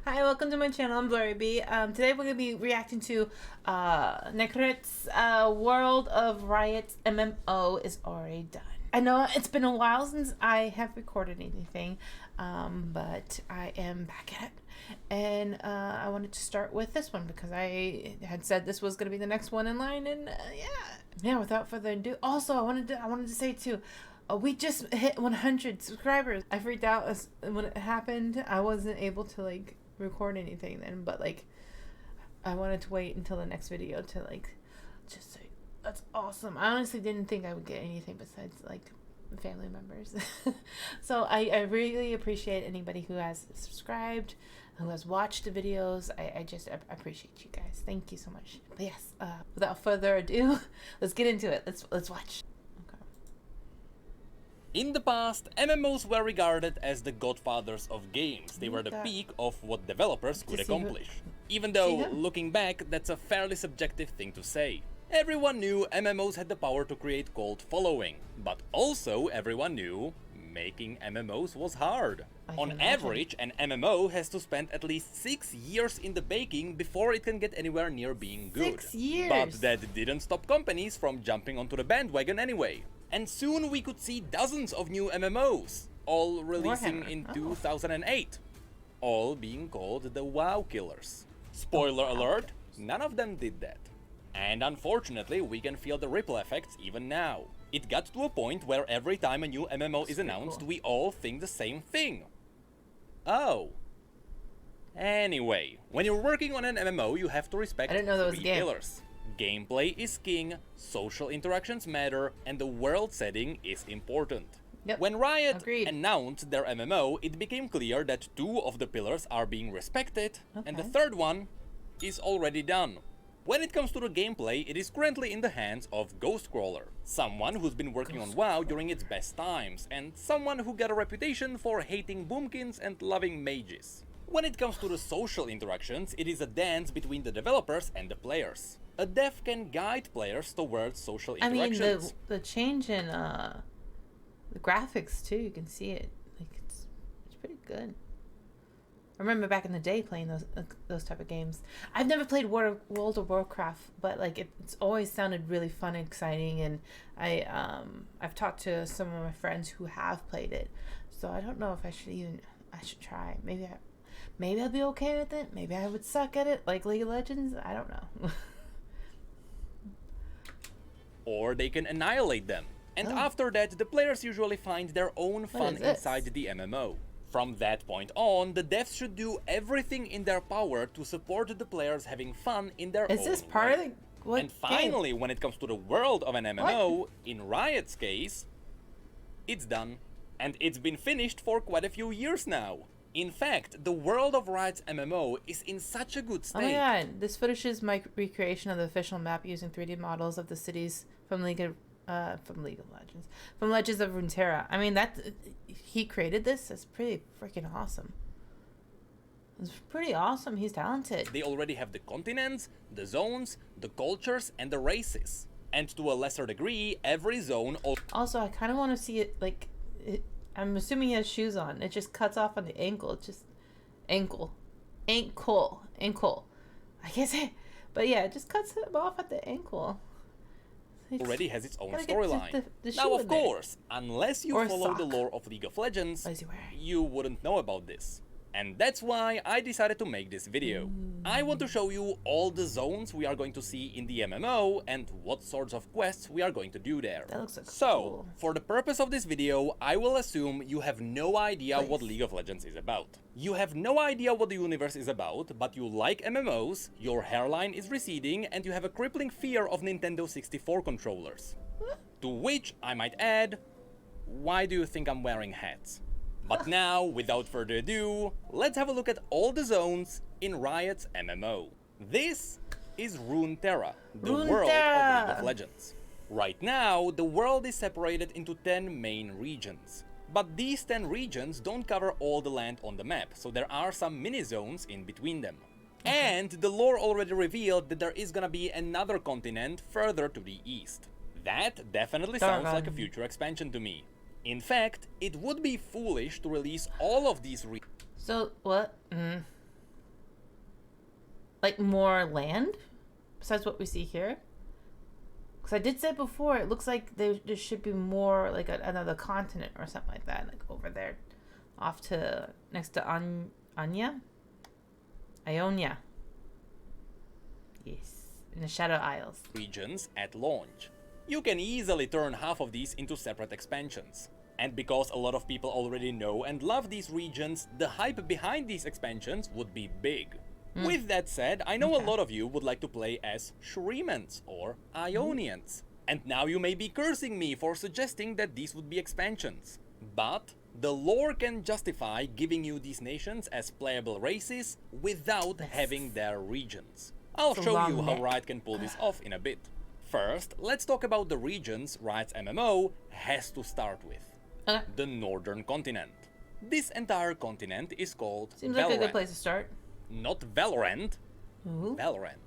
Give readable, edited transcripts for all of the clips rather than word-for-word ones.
Hi, welcome to my channel. I'm Blurieb. Today we're going to be reacting to Necrit's World of Riot MMO is already done. I know it's been a while since I have recorded anything, but I am back at it. And I wanted to start with this one because I had said this was going to be the next one in line, and yeah, without further ado. Also, I wanted to say too, we just hit 100 subscribers. I freaked out when it happened. I wasn't able to record anything then, but I wanted to wait until the next video to just say that's awesome. I honestly didn't think I would get anything besides family members. So I really appreciate anybody who has subscribed, who has watched the videos. I just appreciate you guys. Thank you so much. But yes, without further ado, let's get into it. Let's watch. In the past, MMOs were regarded as the godfathers of games. They were the peak of what developers could accomplish. Even though, looking back, that's a fairly subjective thing to say. Everyone knew MMOs had the power to create cult following, but also everyone knew making MMOs was hard. On average, an MMO has to spend at least 6 years in the baking before it can get anywhere near being good. 6 years! But that didn't stop companies from jumping onto the bandwagon anyway. And soon we could see dozens of new MMOs, all releasing in 2008, all being called the WoW killers. Spoiler alert, none of them did that. And unfortunately, we can feel the ripple effects even now. It got to a point where every time a new MMO is announced, we all think the same thing. Oh. Anyway, when you're working on an MMO, you have to respect three pillars. Gameplay is king, social interactions matter, and the world setting is important. Yep. When Riot announced their MMO, it became clear that 2 of the pillars are being respected, and the third one is already done. When it comes to the gameplay, it is currently in the hands of Ghostcrawler, someone who's been working on WoW during its best times, and someone who got a reputation for hating boomkins and loving mages. When it comes to the social interactions, it is a dance between the developers and the players. A dev can guide players towards social interactions. I mean, the change in the graphics too, you can see it. It's pretty good. I remember back in the day playing those type of games. I've never played World of Warcraft, but it's always sounded really fun and exciting, and I've talked to some of my friends who have played it. So I don't know if I should try. Maybe I'll be okay with it. Maybe I would suck at it like League of Legends. I don't know. Or they can annihilate them. And after that, the players usually find their own fun inside the MMO. From that point on, the devs should do everything in their power to support the players having fun in their own way. Is this part of the... And finally, when it comes to the world of an MMO, in Riot's case, it's done. And it's been finished for quite a few years now. In fact, the world of Riot's MMO is in such a good state. Oh my god, this footage is my recreation of the official map using 3D models of the cities from League of Legends. From Legends of Runeterra. I mean, he created this? That's pretty freaking awesome. It's pretty awesome. He's talented. They already have the continents, the zones, the cultures, and the races. And to a lesser degree, every zone... Also, I kind of want to see it, I'm assuming he has shoes on. It just cuts off on the ankle. It's just... Ankle. I can't say it. But yeah, it just cuts him off at the ankle. Already has its own storyline. Now, of course, unless you follow the lore of League of Legends, you wouldn't know about this. And that's why I decided to make this video. I want to show you all the zones we are going to see in the MMO and what sorts of quests we are going to do there. That looks cool. For the purpose of this video, I will assume you have no idea what League of Legends is about. You have no idea what the universe is about, but you like MMOs, your hairline is receding, and you have a crippling fear of Nintendo 64 controllers. To which I might add, why do you think I'm wearing hats? But now, without further ado, let's have a look at all the zones in Riot's MMO. This is Runeterra, the world of League of Legends. Right now, the world is separated into 10 main regions. But these 10 regions don't cover all the land on the map, so there are some mini-zones in between them. And the lore already revealed that there is gonna be another continent further to the east. That definitely sounds like a future expansion to me. In fact, it would be foolish to release all of these So, what? like more land besides what we see here? Because I did say before, it looks like there should be more, like another continent or something like that, like over there, off to next to Ionia. Yes, in the Shadow Isles. Regions at launch. You can easily turn half of these into separate expansions. And because a lot of people already know and love these regions, the hype behind these expansions would be big. With that said, I know a lot of you would like to play as Shrimans or Ionians. And now you may be cursing me for suggesting that these would be expansions. But the lore can justify giving you these nations as playable races without having their regions. I'll show you how Riot can pull this off in a bit. First, let's talk about the regions Riot's MMO has to start with. The Northern Continent. This entire continent is called Seems Valorant. like a good place to start. Not Valorant, Valorant.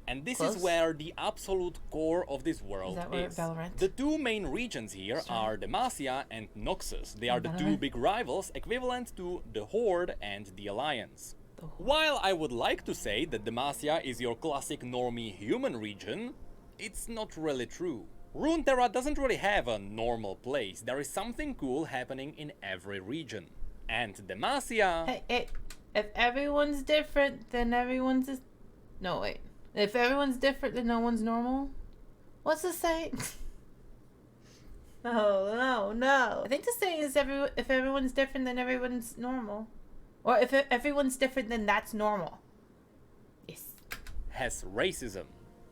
And this is where the absolute core of this world is. Valorant? The two main regions here are Demacia and Noxus. They are the two big rivals equivalent to the Horde and the Alliance. While I would like to say that Demacia is your classic normie human region, it's not really true. Runeterra doesn't really have a normal place. There is something cool happening in every region. And Demacia... Hey, if everyone's different, then everyone's... No, wait. If everyone's different, then no one's normal? What's the saying? No. I think the saying is if everyone's different, then everyone's normal. Or if everyone's different, then that's normal. Yes. Has racism.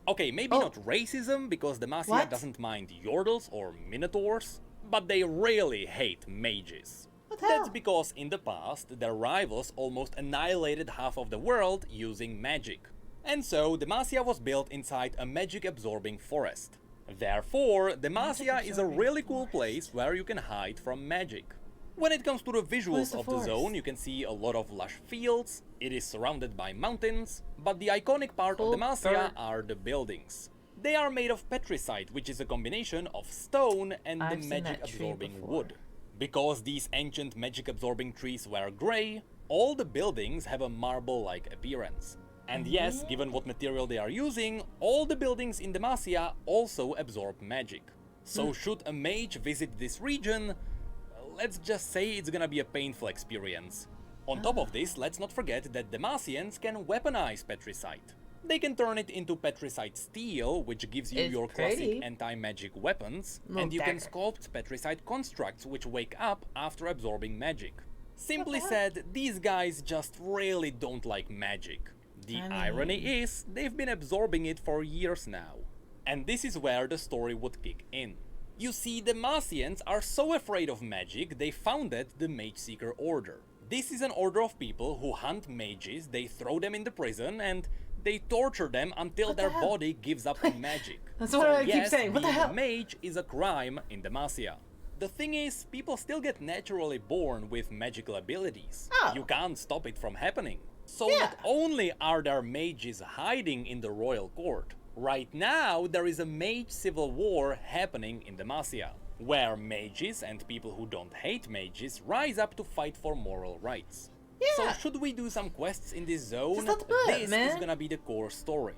Okay, maybe not racism, because Demacia doesn't mind Yordles or Minotaurs, but they really hate mages. That's because in the past, their rivals almost annihilated half of the world using magic. And so, Demacia was built inside a magic-absorbing forest. Therefore, Demacia is a really cool place where you can hide from magic. When it comes to the visuals of the zone, you can see a lot of lush fields, it is surrounded by mountains, but the iconic part of Demacia are the buildings. They are made of petricite, which is a combination of stone and the magic-absorbing wood. Because these ancient magic-absorbing trees were grey, all the buildings have a marble-like appearance. And yes, given what material they are using, all the buildings in Demacia also absorb magic. So should a mage visit this region, let's just say it's gonna be a painful experience. On top of this, let's not forget that Demacians can weaponize petricite. They can turn it into petricite steel, which gives you your classic anti-magic weapons, and you can sculpt petricite constructs which wake up after absorbing magic. Simply said, these guys just really don't like magic. The irony is, they've been absorbing it for years now. And this is where the story would kick in. You see, the Demacians are so afraid of magic, they founded the Mage Seeker Order. This is an order of people who hunt mages, they throw them in the prison, and they torture them until their body gives up on magic. That's what I keep saying. What the hell? Being a mage is a crime in Demacia. The thing is, people still get naturally born with magical abilities. You can't stop it from happening. So not only are there mages hiding in the royal court, right now there is a mage civil war happening in Demacia, where mages and people who don't hate mages rise up to fight for moral rights. So should we do some quests in this zone? This is gonna be the core story.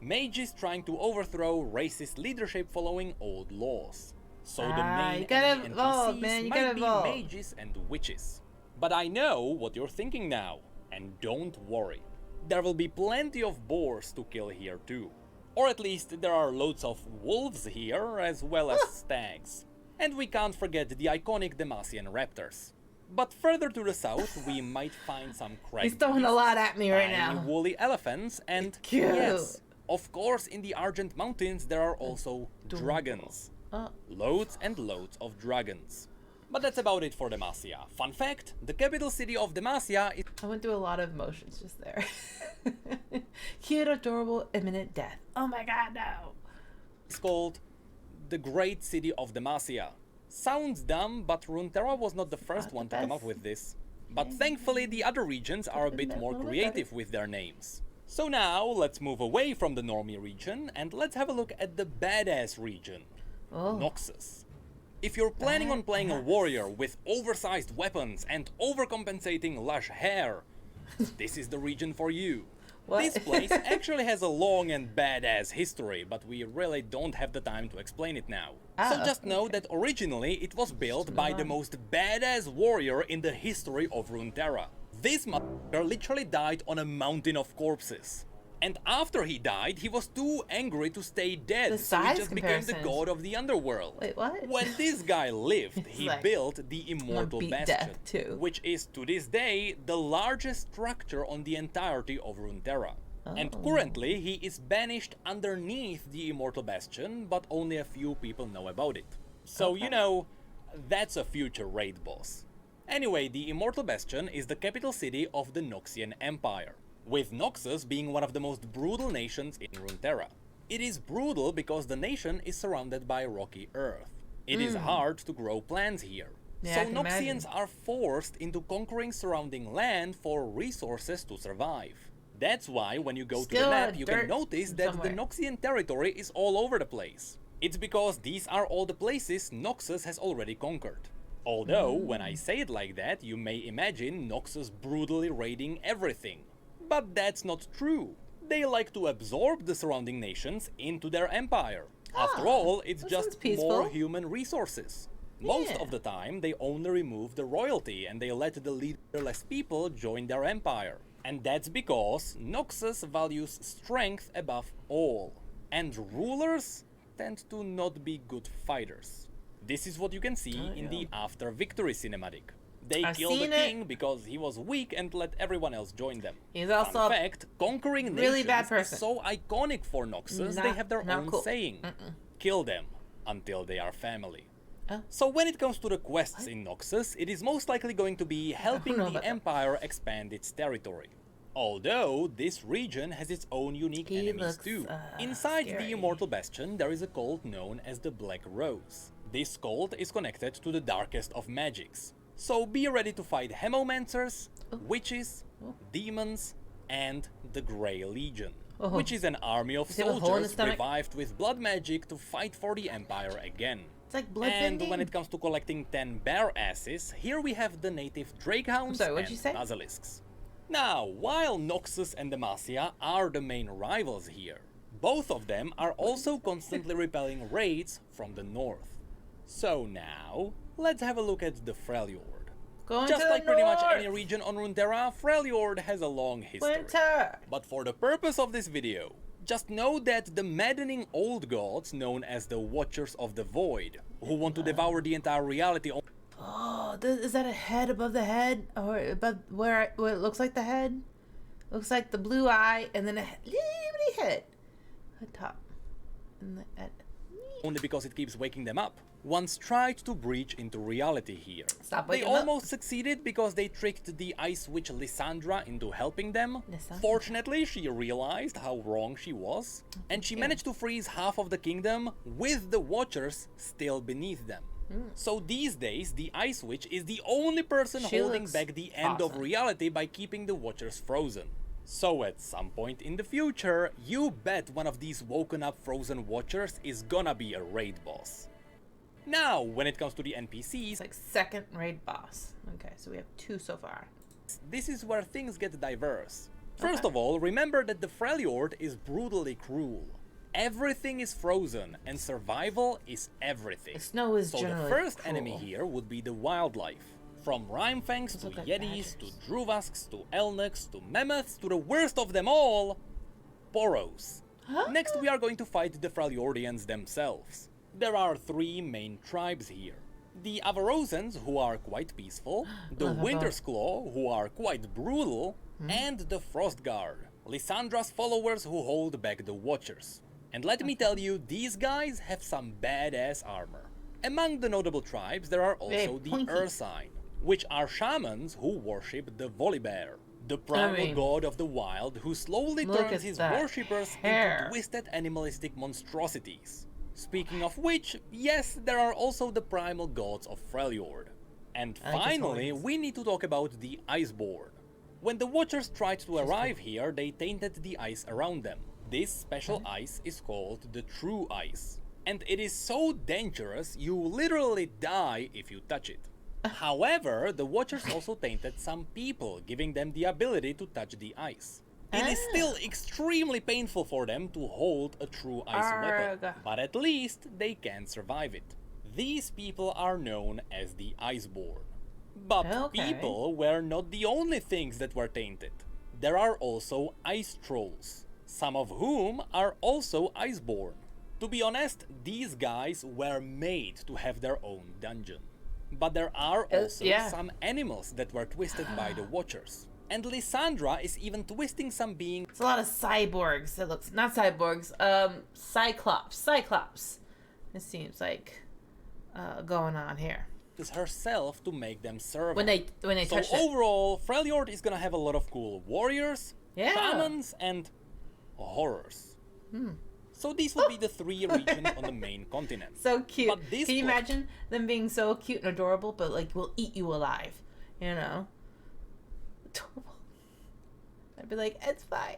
Mages trying to overthrow racist leadership following old laws. So the main enemy NPCs might be mages and witches. But I know what you're thinking now, and don't worry. There will be plenty of boars to kill here too. Or at least there are loads of wolves here, as well as stags. And we can't forget the iconic Demacian raptors. But further to the south, we might find some crag He's throwing a lot at me right now. Woolly elephants, and yes, of course, in the Argent Mountains there are also dragons. Loads and loads of dragons. But that's about it for Demacia. Fun fact, the capital city of Demacia is... I went through a lot of emotions just there. Cute, adorable, imminent death. Oh my god, no! It's called the Great City of Demacia. Sounds dumb, but Runeterra was not the first one to come up with this. But thankfully the other regions are a bit more creative with their names. So now, let's move away from the normie region and let's have a look at the badass region, Noxus. If you're planning on playing a warrior with oversized weapons and overcompensating lush hair, this is the region for you. What? This place actually has a long and badass history, but we really don't have the time to explain it now. So Oh, just know that originally it was built by the most badass warrior in the history of Runeterra. This motherfucker literally died on a mountain of corpses. And after he died, he was too angry to stay dead, The so he size just became the comparisons. god of the underworld. Wait, what? When this guy lived, he like, built the Immortal beat Bastion, death, too. which is to this day the largest structure on the entirety of Runeterra. And Oh. currently, he is banished underneath the Immortal Bastion, but only a few people know about it. So, you know, that's a future raid boss. Anyway, the Immortal Bastion is the capital city of the Noxian Empire, with Noxus being one of the most brutal nations in Runeterra. It is brutal because the nation is surrounded by rocky earth. It is hard to grow plants here. Yeah, I So can Noxians imagine. are forced into conquering surrounding land for resources to survive. That's why when you go to the Still map, you can dirt notice that somewhere. the Noxian territory is all over the place. It's because these are all the places Noxus has already conquered. Although, when I say it like that, you may imagine Noxus brutally raiding everything. But that's not true. They like to absorb the surrounding nations into their empire. After all, it's that just sounds peaceful. more human resources. Most Yeah. of the time, they only remove the royalty and they let the leaderless people join their empire. And that's because Noxus values strength above all. And rulers tend to not be good fighters. This is what you can see in the After Victory cinematic. They I've killed the seen it. king because he was weak and let everyone else join them. He's also a Fun fact, conquering really nations bad is person. so iconic for Noxus, they Not- have their not own cool. saying. Kill them until they are family. Oh. So when it comes to the quests in Noxus, it is most likely going to be helping know the about that. Empire expand its territory. Although, this region has its own unique He enemies looks, too. Inside scary. the Immortal Bastion, there is a cult known as the Black Rose. This cult is connected to the darkest of magics. So be ready to fight Hemomancers, witches, demons, and the Grey Legion, which is an army of Does he have a hole in his soldiers stomach? revived with blood magic to fight for the Empire again. It's like blood And bending. when it comes to collecting 10 bear asses, here we have the native Drakehounds sorry, what'd and you say? Basilisks. Now, while Noxus and Demacia are the main rivals here, both of them are also constantly repelling raids from the north. So now, let's have a look at the Freljord. Going Just to like the pretty much north. any region on Runeterra, Freljord has a long history. Winter. But for the purpose of this video, just know that the maddening old gods known as the Watchers of the Void, who want to devour the entire reality on Oh, is that a head above the head, or above where it looks like the head? Looks like the blue eye, and then a little head at top, and only because it keeps waking them up, once tried to breach into reality here. Stop They waking up. almost succeeded because they tricked the Ice Witch Lysandra into helping them. Lysandra. Fortunately, she realized how wrong she was, and she managed to freeze half of the kingdom with the Watchers still beneath them. So these days, the Ice Witch is the only person She holding looks back the end of awesome. reality by keeping the Watchers frozen. So at some point in the future, you bet one of these woken up frozen Watchers is gonna be a raid boss. Now, when it comes to the NPCs, it's like second raid boss. Okay, so we have 2 so far. this is where things get diverse. First Okay. of all, remember that the Freljord is brutally cruel. Everything is frozen, and survival is everything. The snow is So the generally first cruel. enemy here would be the wildlife. From Rhymefangs to look like Yetis, badgers. to Druvasks, to Elnuks, to Mammoths, to the worst of them all, Boros. Huh? Next we are going to fight the Freljordians themselves. There are 3 main tribes here. The Avarosans, who are quite peaceful, the Love Avar. Wintersclaw, who are quite brutal, and the Frostguard, Lysandra's followers who hold back the Watchers. And let me tell you, these guys have some badass armor. Among the notable tribes, there are also the pointy. Ursine, which are shamans who worship the Volibear, the primal mean, god of the wild who slowly look turns at his that worshippers hair. into twisted animalistic monstrosities. Speaking of which, yes, there are also the primal gods of Freljord. And I like his finally, horns. we need to talk about the Iceborn. When the Watchers tried to arrive here, they tainted the ice around them. This special ice is called the True Ice. And it is so dangerous, you literally die if you touch it. However, the Watchers also tainted some people, giving them the ability to touch the ice. It is still extremely painful for them to hold a true ice weapon, but at least they can survive it. These people are known as the Iceborn. But people were not the only things that were tainted. There are also ice trolls, some of whom are also Iceborn. To be honest, these guys were made to have their own dungeon. But there are also some animals that were twisted by the Watchers. And Lysandra is even twisting some beings. It's a lot of cyborgs. It looks not cyborgs. Cyclops. It seems like going on here. Herself to make them serve. When they touch it. So overall, Freljord is gonna have a lot of cool warriors, shamans, and horrors. So these will be the 3 regions on the main continent. So cute. Can you imagine them being so cute and adorable, but like will eat you alive? You know. Adorable. I'd be like, it's fine.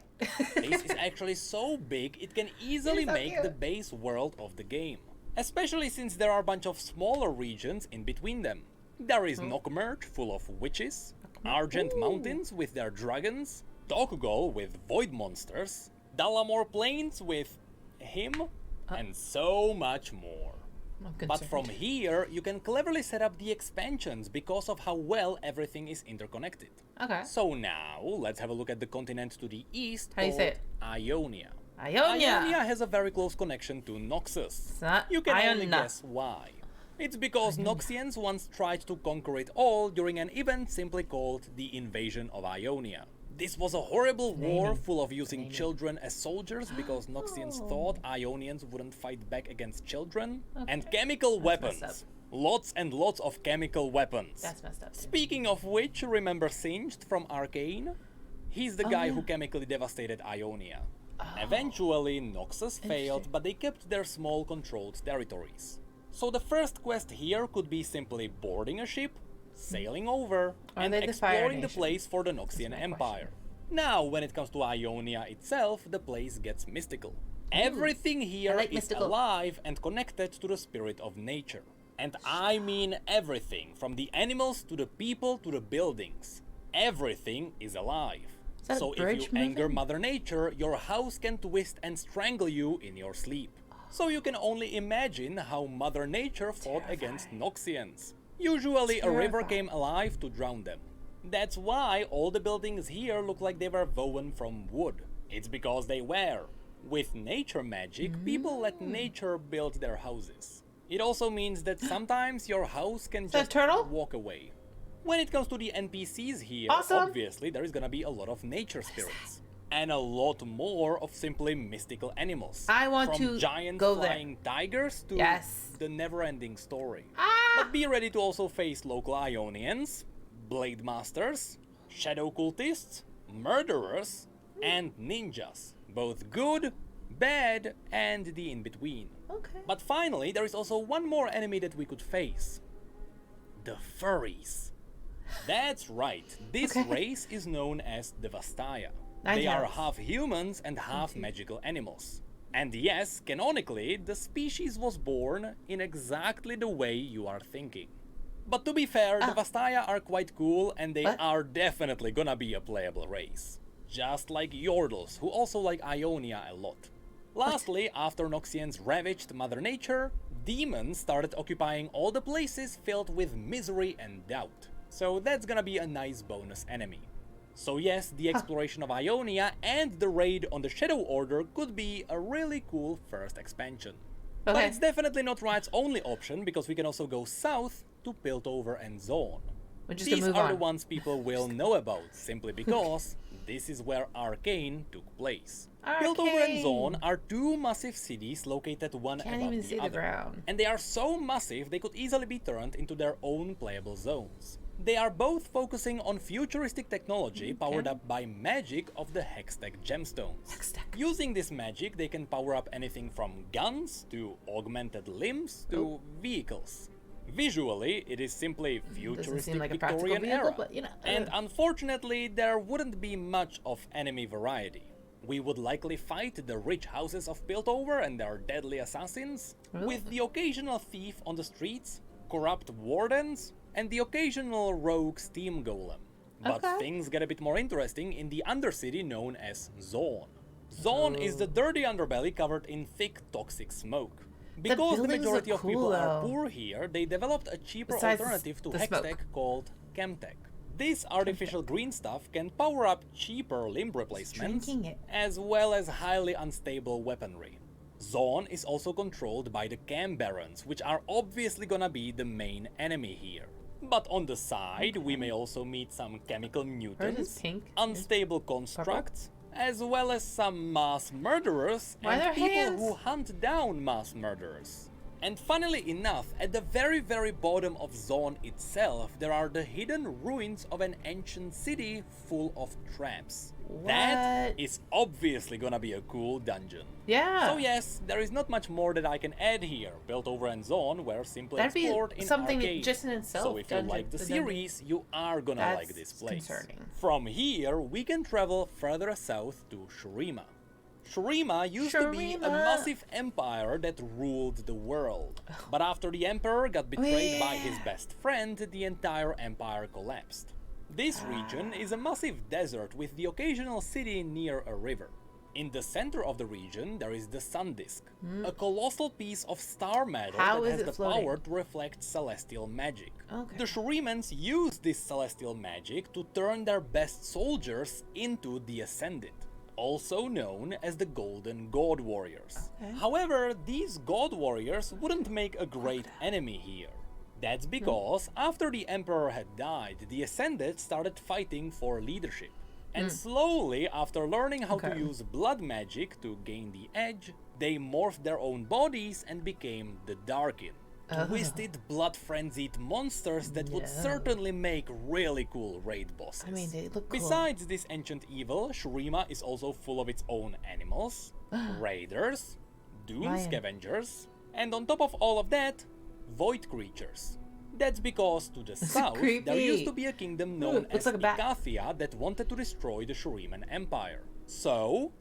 This is actually so big, it can easily make the base world of the game. Especially since there are a bunch of smaller regions in between them. There is Nokmerge, full of witches, Argent Mountains with their dragons, Tokugol with void monsters, Dalamor Plains with him, and so much more. But from here, you can cleverly set up the expansions because of how well everything is interconnected. Okay. So now, let's have a look at the continent to the east. How do you say it? Ionia. Ionia has a very close connection to Noxus. It's not You can only guess why. It's because Noxians once tried to conquer it all during an event simply called the Invasion of Ionia. This was a horrible war full of using children as soldiers because Noxians thought Ionians wouldn't fight back against children. And chemical weapons. Lots and lots of chemical weapons. That's messed up. Speaking of which, remember Singed from Arcane? He's the guy who chemically devastated Ionia. Eventually, Noxus failed, but they kept their small controlled territories. So the first quest here could be simply boarding a ship, sailing over, and exploring the place for the Noxian Empire. Now, when it comes to Ionia itself, the place gets mystical. Everything here is alive and connected to the spirit of nature. And I mean everything, from the animals to the people to the buildings. Everything is alive. So if you anger Mother Nature, your house can twist and strangle you in your sleep. So you can only imagine how Mother Nature fought against Noxians. Usually a river came alive to drown them. That's why all the buildings here look like they were woven from wood. It's because they were. With nature magic, people let nature build their houses. It also means that sometimes your house can just walk away. When it comes to the NPCs here, obviously there is gonna be a lot of nature spirits. And a lot more of simply mystical animals. I want From to giant go flying tigers to the never-ending story. But be ready to also face local Ionians, blade masters, shadow cultists, murderers, and ninjas. Both good, bad, and the in-between. But finally, there is also one more enemy that we could face. The furries. That's right, this race is known the Devastaya. They are half humans and half magical animals. And yes, canonically, the species was born in exactly the way you are thinking. But to be fair, the Devastaya are quite cool and they are definitely gonna be a playable race. Just like Yordles, who also like Ionia a lot. Lastly, after Noxians ravaged Mother Nature, demons started occupying all the places filled with misery and doubt. So that's gonna be a nice bonus enemy. So yes, the exploration of Ionia and the raid on the Shadow Order could be a really cool first expansion. But it's definitely not Riot's only option, because we can also go south to Piltover and Zone. These are the ones people will know about, simply because this is where Arcane took place. Piltover and Zone are 2 massive cities located one above the other. And they are so massive they could easily be turned into their own playable zones. They are both focusing on futuristic technology powered up by magic of the Hextech gemstones. Using this magic, they can power up anything from guns to augmented limbs to vehicles. Visually, it is simply futuristic like Victorian era. But, you know, And unfortunately, there wouldn't be much of enemy variety. We would likely fight the rich houses of Piltover and their deadly assassins, with the occasional thief on the streets, corrupt wardens, and the occasional rogue steam golem. But Okay. things get a bit more interesting in the undercity known as Zone. Zone is the dirty underbelly covered in thick toxic smoke. Because the buildings majority look of people cool, are though. poor here, they developed a cheaper Besides alternative to the Hextech smoke. called Chemtech. This artificial green stuff can power up cheaper limb replacements, drinking it. as well as highly unstable weaponry. Zone is also controlled by the Chem Barons, which are obviously gonna be the main enemy here. But on the side, we may also meet some chemical mutants, pink. unstable constructs, as well as some mass murderers Why and their people hands? who hunt down mass murderers. And funnily enough, at the very bottom of Zone itself, there are the hidden ruins of an ancient city full of traps. That What? is obviously gonna be a cool dungeon. Yeah. So yes, there is not much more that I can add here. Piltover and Zone were simply That'd be explored in something arcade. just in itself, So if you like the series, you are gonna like That's this place. concerning. From here, we can travel further south to Shurima. Shurima used to be a Shurima. massive empire that ruled the world. But after the emperor got betrayed by his Yeah. best friend, the entire empire collapsed. This region is a massive desert with the occasional city near a river. In the center of the region, there is the Sun Disk, a colossal piece of star matter How that is has it the floating? power to reflect celestial magic. Okay. The Shurimans use this celestial magic to turn their best soldiers into the Ascended, also known as the Golden God Warriors. Okay. However, these God Warriors wouldn't make a great enemy here. That's because after the Emperor had died, the Ascended started fighting for leadership. And slowly, after learning how to Okay. use blood magic to gain the edge, they morphed their own bodies and became the Darkin. Twisted, blood-frenzied monsters that would No. certainly make really cool raid bosses. I mean, they look cool. Besides this ancient evil, Shurima is also full of its own animals, raiders, doom Lion. scavengers, and on top of all of that, void creatures. That's because to the south, there creepy. used to be a kingdom known Ooh, looks as like a bat. Icathia that wanted to destroy the Shuriman Empire. So,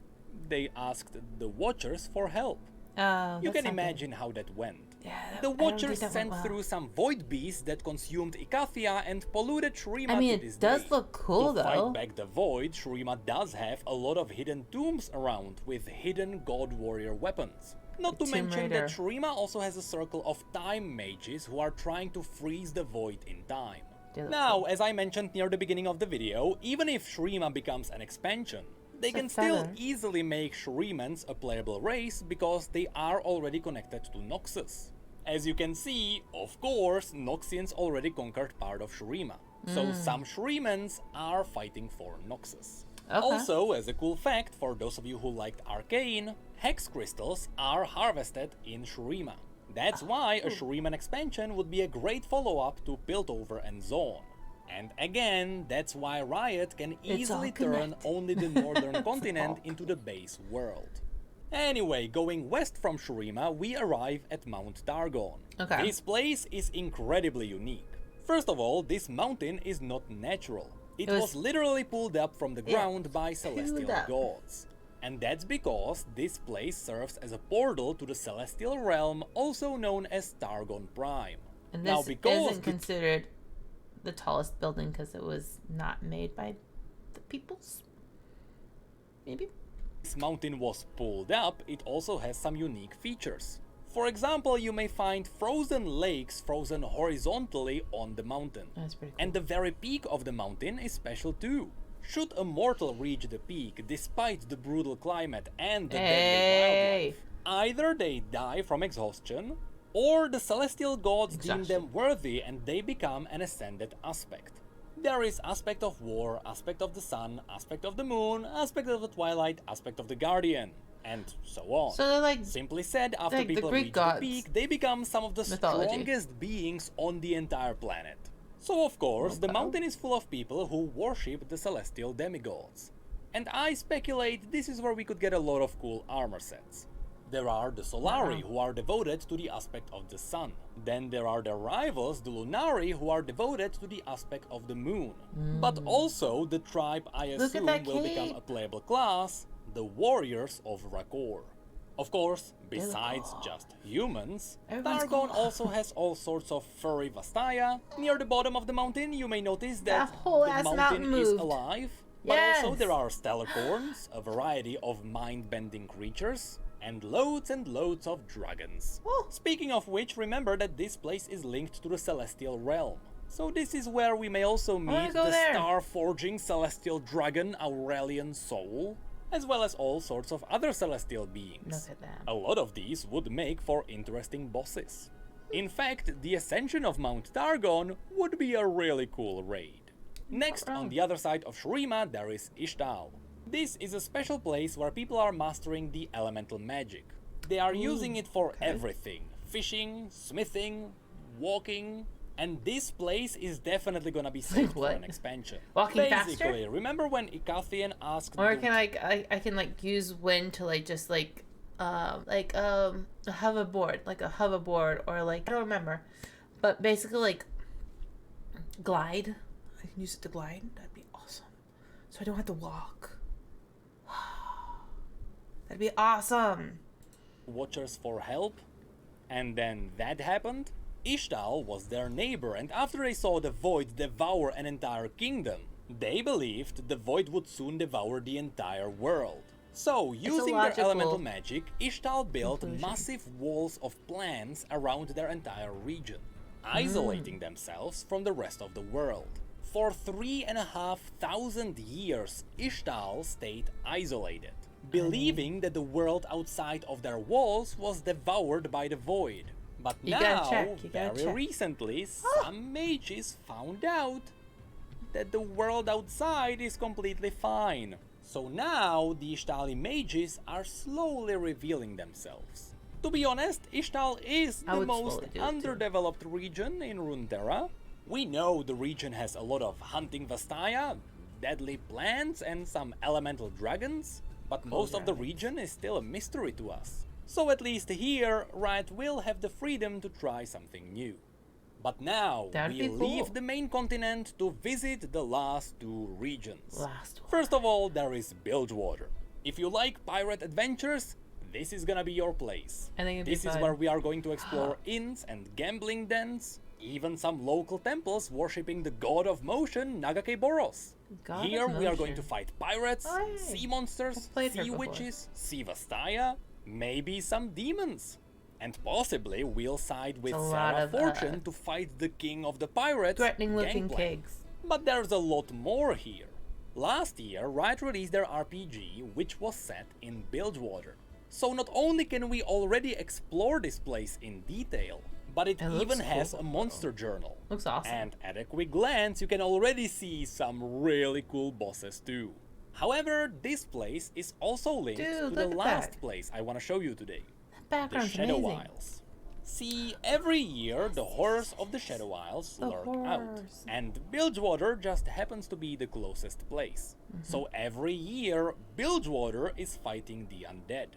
they asked the Watchers for help. Oh, You that's can not good. imagine how that went. Yeah, The I don't think Watchers that went sent well. through some void beasts that consumed Icathia and polluted Shurima I mean, to this it does day. look cool, To though. fight back the void, Shurima does have a lot of hidden tombs around with hidden God Warrior weapons. Not to Tomb mention Raider. that Shurima also has a circle of time mages who are trying to freeze the void in time. They look Now, cool. as I mentioned near the beginning of the video, even if Shurima becomes an expansion, they It's a can still feather. easily make Shurimans a playable race because they are already connected to Noxus. As you can see, of course, Noxians already conquered part of Shurima, so some Shurimans are fighting for Noxus. Okay. Also, as a cool fact, for those of you who liked Arcane, Hex Crystals are harvested in Shurima. That's why a Shuriman expansion would be a great follow-up to Piltover and Zone. And again, that's why Riot can all easily turn connected. only the northern continent all into the base world. Anyway, going west from Shurima, we arrive at Mount Targon. Okay. This place is incredibly unique. First of all, this mountain is not natural. It It was- was literally pulled up from the Yeah, ground by celestial up. gods. And that's because this place serves as a portal to the celestial realm, also known as Targon Prime. And Now, this because isn't considered the tallest building because it was not made by the peoples. Maybe. this mountain was pulled up, it also has some unique features. For example, you may find frozen lakes frozen horizontally on the mountain. That's pretty cool. And the very peak of the mountain is special too. Should a mortal reach the peak despite the brutal climate and the deadly wildlife, either they die from exhaustion, or the celestial gods deem Exhaustion. them worthy and they become an ascended aspect. There is aspect of war, aspect of the sun, aspect of the moon, aspect of the twilight, aspect of the guardian, and so on. So they're like Simply said, after like the people Greek reach gods the peak, they become some of the mythology. strongest beings on the entire planet. So of course, the mountain is full of people who worship the celestial demigods. And I speculate this is where we could get a lot of cool armor sets. There are the Solari, who are devoted to the aspect of the sun. Then there are their rivals, the Lunari, who are devoted to the aspect of the moon. But also, the tribe I Look at assume that will become cape. a playable class, the Warriors of Rakor. Of course, besides just humans, Everyone's Targon cool. also has all sorts of furry vastaya. Near the bottom of the mountain, you may notice that whole the ass mountain mountain is moved. alive. But also Yes. there are stellarcorns, a variety of mind-bending creatures, and loads of dragons. Oh. Speaking of which, remember that this place is linked to the celestial realm. So this is where we may also meet go the there. star-forging celestial dragon Aurelian Soul, as well as all sorts of other celestial beings. Look at that. A lot of these would make for interesting bosses. In fact, the ascension of Mount Targon would be a really cool raid. Next, on the other side of Shurima, there is Ishtal. This is a special place where people are mastering the elemental magic. They are using it for everything. Fishing, smithing, walking. And this place is definitely gonna be saved for What? an expansion. Walking Basically, faster? remember when Icathian asked Or the- can I can like use wind to like just like a hoverboard or like I don't remember, but basically like glide. I can use it to glide. That'd be awesome. So I don't have to walk. That'd be awesome. Watchers for help, and then that happened? Ishtal was their neighbor, and after they saw the Void devour an entire kingdom, they believed the Void would soon devour the entire world. So, using their logical elemental magic, Ishtal built conclusion. massive walls of plants around their entire region, isolating themselves from the rest of the world. For 3,500 years, Ishtal stayed isolated, believing that the world outside of their walls was devoured by the Void. But You gotta now, check, you gotta very check. recently, some mages found out that the world outside is completely fine. So now, the Ishtali mages are slowly revealing themselves. To be honest, Ishtal is I the would most slowly do it too. underdeveloped region in Runeterra. We know the region has a lot of hunting vastaya, deadly plants, and some elemental dragons, but most of the region is still a mystery to us. So at least here, Riot will have the freedom to try something new. But now, That'd we be leave cool. the main continent to visit the last two regions. Last one. First of all, there is Bilgewater. If you like pirate adventures, this is gonna be your place. I think it'd be This is fun. where we are going to explore inns and gambling dens, even some local temples worshipping the god of motion, Nagake Boros. God Here of we are going motion. to fight pirates, Oh, hey. sea monsters, I've played her sea before. witches, sea vastaya, maybe some demons. And possibly we'll side with a lot Sarah of, Fortune to fight the king of the pirates, Threatening looking Gangplank. pigs. But there's a lot more here. Last year, Riot released their RPG, which was set in Bilgewater. So not only can we already explore this place in detail, but it It looks even has cool. a monster journal. Looks awesome. And at a quick glance, you can already see some really cool bosses too. However, this place is also linked Dude, to the look at last that. place I want to show you today. That The background's Shadow amazing. Isles. See, every year the horrors of the Shadow Isles The lurk out, horrors. and Bilgewater just happens to be the closest place. So every year, Bilgewater is fighting the undead.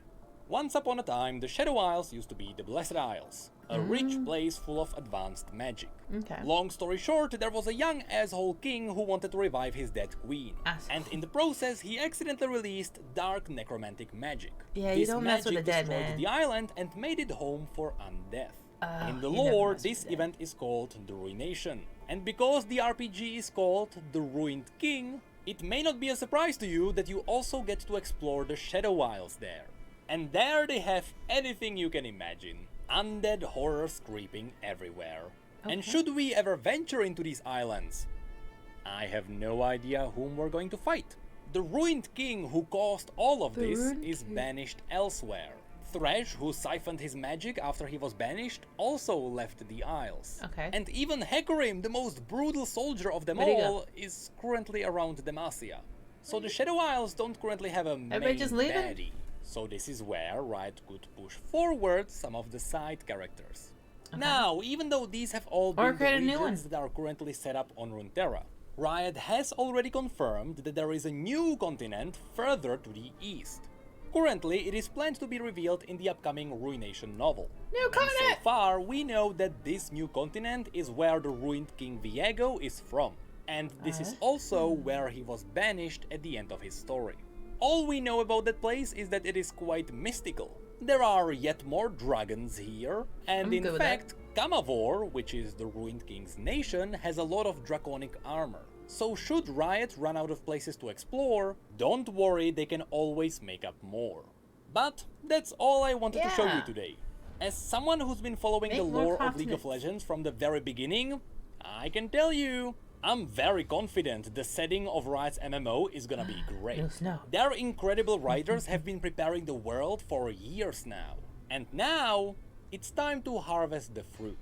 Once upon a time, the Shadow Isles used to be the Blessed Isles, a rich place full of advanced magic. Okay. Long story short, there was a young asshole king who wanted to revive his dead queen. Asshole. And in the process, he accidentally released dark necromantic magic. Yeah, you This don't mess with magic the dead, destroyed man. the island and made it home for undeath. In the you never lore, mess with this the dead. event is called the Ruination. And because the RPG is called the Ruined King, it may not be a surprise to you that you also get to explore the Shadow Isles there. And there they have anything you can imagine. Undead horrors creeping everywhere. And should we ever venture into these islands, I have no idea whom we're going to fight. The Ruined King who caused all of this Ruined is King. banished elsewhere. Thresh, who siphoned his magic after he was banished, also left the Isles. Okay. And even Hecarim, the most brutal soldier of them Where'd he go? all, is currently around Demacia. So the Shadow Isles don't currently have a Everybody main just leaving? baddie. So this is where Riot could push forward some of the side characters. Now, even though these have all Or been the create a new regions that are currently set up on Runeterra, Riot has already confirmed that there is a new continent further to the east. Currently, it is planned to be revealed in the upcoming Ruination novel. New And so continent! far, we know that this new continent is where the ruined King Viego is from. And this is also where he was banished at the end of his story. All we know about that place is that it is quite mystical. there are yet more dragons here, and I'm in good with fact, Kamavor, which is the Ruined King's nation, has a lot of draconic armor. So should Riot run out of places to explore, don't worry, they can always make up more. But that's all I wanted to show you Yeah. today. As someone who's been following Make the more lore of League of continents. Legends from the very beginning, I can tell you, I'm very confident the setting of Riot's MMO is gonna be great. No snow. Their incredible writers have been preparing the world for years now. And now, it's time to harvest the fruit.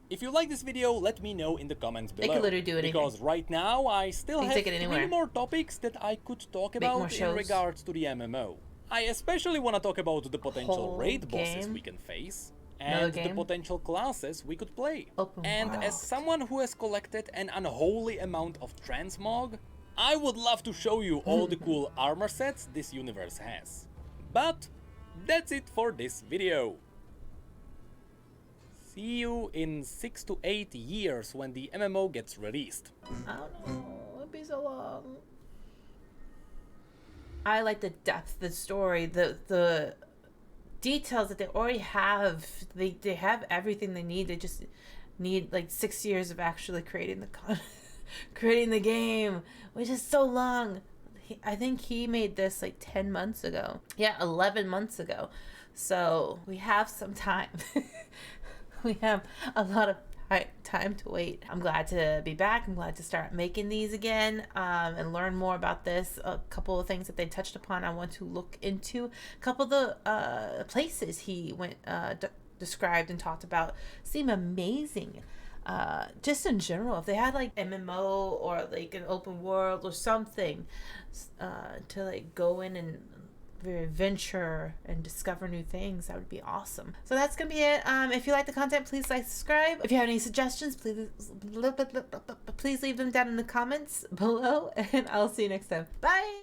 If you like this video, let me know in the comments below. They could literally do anything. Because right now, I still They can have take it 3 anywhere. more topics that I could talk Make about more in shows. regards to the MMO. I especially want to talk about the potential Whole raid bosses game? we can face, Another and the game? potential classes we could play. Open And world. as someone who has collected an unholy amount of transmog, I would love to show you all the cool armor sets this universe has. But that's it for this video. See you in 6 to 8 years when the MMO gets released. I don't know. It'd be so long. I like the depth, the story, the details that they already have. They have everything they need. They just need like 6 years of actually creating creating the game, which is so long. I think he made this like 10 months ago. Yeah, 11 months ago. So we have some time. We have a lot of time to wait. I'm glad to be back. I'm glad to start making these again and learn more about this. A couple of things that they touched upon I want to look into. A couple of the places he went described and talked about seem amazing. Just in general, if they had like MMO or like an open world or something to like go in and venture and discover new things, that would be awesome. So that's gonna be it. If you like the content, please like, subscribe. If you have any suggestions, please leave them down in the comments below, and I'll see you next time. Bye.